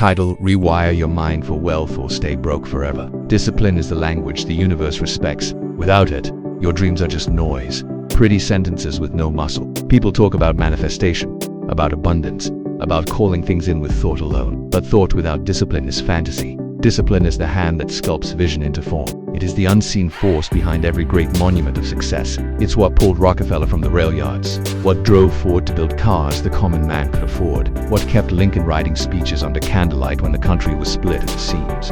Title: Rewire Your Mind for Wealth or Stay Broke Forever. Discipline is the language the universe respects. Without it, your dreams are just noise. Pretty sentences with no muscle. People talk about manifestation, about abundance, about calling things in with thought alone. But thought without discipline is fantasy. Discipline is the hand that sculpts vision into form. It is the unseen force behind every great monument of success. It's what pulled Rockefeller from the rail yards, what drove Ford to build cars the common man could afford, what kept Lincoln writing speeches under candlelight when the country was split at the seams.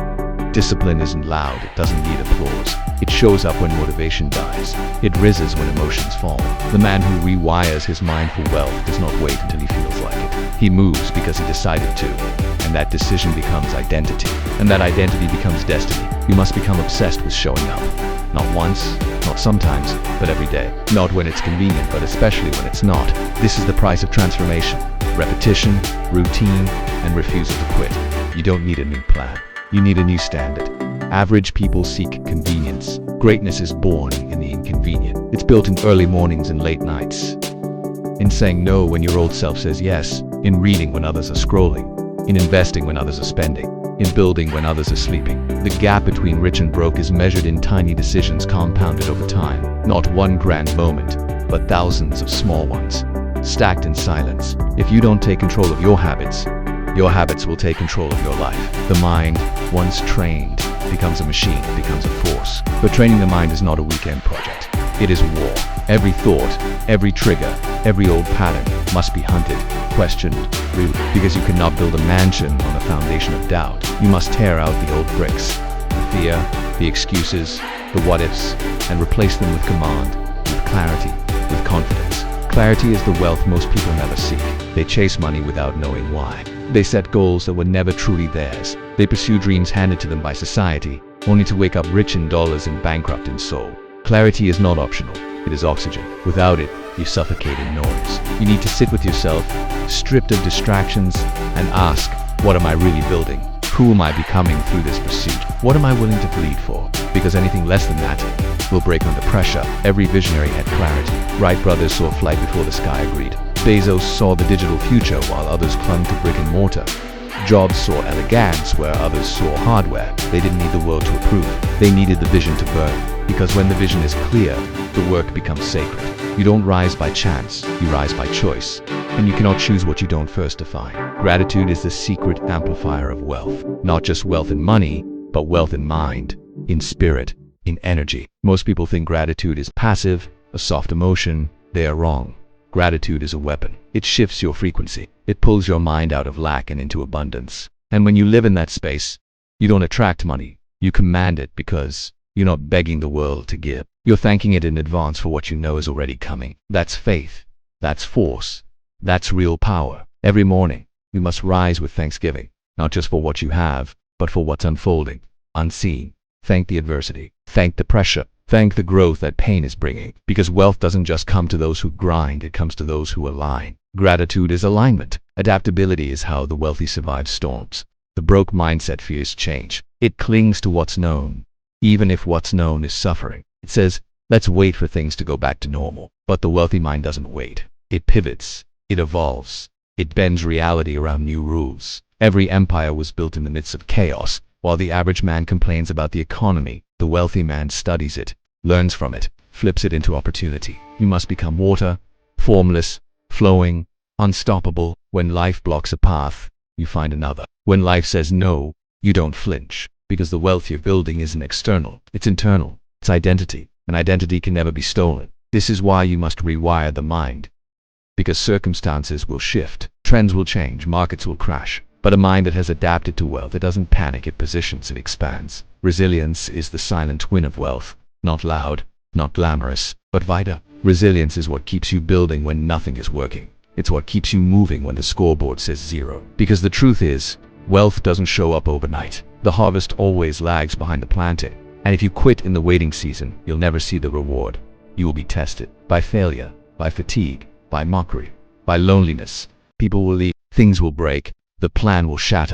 Discipline isn't loud, it doesn't need applause. It shows up when motivation dies. It rises when emotions fall. The man who rewires his mind for wealth does not wait until he feels like it. He moves because he decided to. And that decision becomes identity. And that identity becomes destiny. You must become obsessed with showing up. Not once, not sometimes, but every day. Not when it's convenient, but especially when it's not. This is the price of transformation. Repetition, routine, and refusal to quit. You don't need a new plan. You need a new standard. Average people seek convenience. Greatness is born in the inconvenient. It's built in early mornings and late nights. In saying no when your old self says yes. In reading when others are scrolling. In investing when others are spending. In building when others are sleeping. The gap between rich and broke is measured in tiny decisions compounded over time. Not one grand moment, but thousands of small ones, stacked in silence. If you don't take control of your habits will take control of your life. The mind, once trained, becomes a machine, becomes a force. But training the mind is not a weekend project. It is a war. Every thought, every trigger, every old pattern must be hunted, questioned, rooted. Because you cannot build a mansion on a foundation of doubt. You must tear out the old bricks, the fear, the excuses, the what-ifs, and replace them with command, with clarity, with confidence. Clarity is the wealth most people never seek. They chase money without knowing why. They set goals that were never truly theirs. They pursue dreams handed to them by society, only to wake up rich in dollars and bankrupt in soul. Clarity is not optional. It is oxygen. Without it, you suffocate in noise. You need to sit with yourself, stripped of distractions, and ask, what am I really building? Who am I becoming through this pursuit? What am I willing to bleed for? Because anything less than that will break under pressure. Every visionary had clarity. Wright brothers saw flight before the sky agreed. Bezos saw the digital future while others clung to brick and mortar. Jobs saw elegance where others saw hardware. They didn't need the world to approve. They needed the vision to burn. Because when the vision is clear, the work becomes sacred. You don't rise by chance, you rise by choice. And you cannot choose what you don't first define. Gratitude is the secret amplifier of wealth. Not just wealth in money, but wealth in mind, in spirit, in energy. Most people think gratitude is passive, a soft emotion. They are wrong. Gratitude is a weapon. It shifts your frequency. It pulls your mind out of lack and into abundance. And when you live in that space, you don't attract money. You command it because you're not begging the world to give. You're thanking it in advance for what you know is already coming. That's faith. That's force. That's real power. Every morning, you must rise with thanksgiving, not just for what you have, but for what's unfolding, unseen. Thank the adversity. Thank the pressure. Thank the growth that pain is bringing. Because wealth doesn't just come to those who grind, it comes to those who align. Gratitude is alignment. Adaptability is how the wealthy survive storms. The broke mindset fears change. It clings to what's known, even if what's known is suffering. It says, let's wait for things to go back to normal. But the wealthy mind doesn't wait. It pivots. It evolves. It bends reality around new rules. Every empire was built in the midst of chaos. While the average man complains about the economy, the wealthy man studies it, learns from it, flips it into opportunity. You must become water, formless, flowing, unstoppable. When life blocks a path, you find another. When life says no, you don't flinch. Because the wealth you're building isn't external, it's internal. It's identity. And identity can never be stolen. This is why you must rewire the mind. Because circumstances will shift, trends will change, markets will crash. But a mind that has adapted to wealth, it doesn't panic, it positions, it expands. Resilience is the silent win of wealth. Not loud, not glamorous, but vital. Resilience is what keeps you building when nothing is working. It's what keeps you moving when the scoreboard says zero. Because the truth is, wealth doesn't show up overnight. The harvest always lags behind the planting. And if you quit in the waiting season, you'll never see the reward. You will be tested by failure, by fatigue, by mockery, by loneliness. People will leave, things will break, the plan will shatter.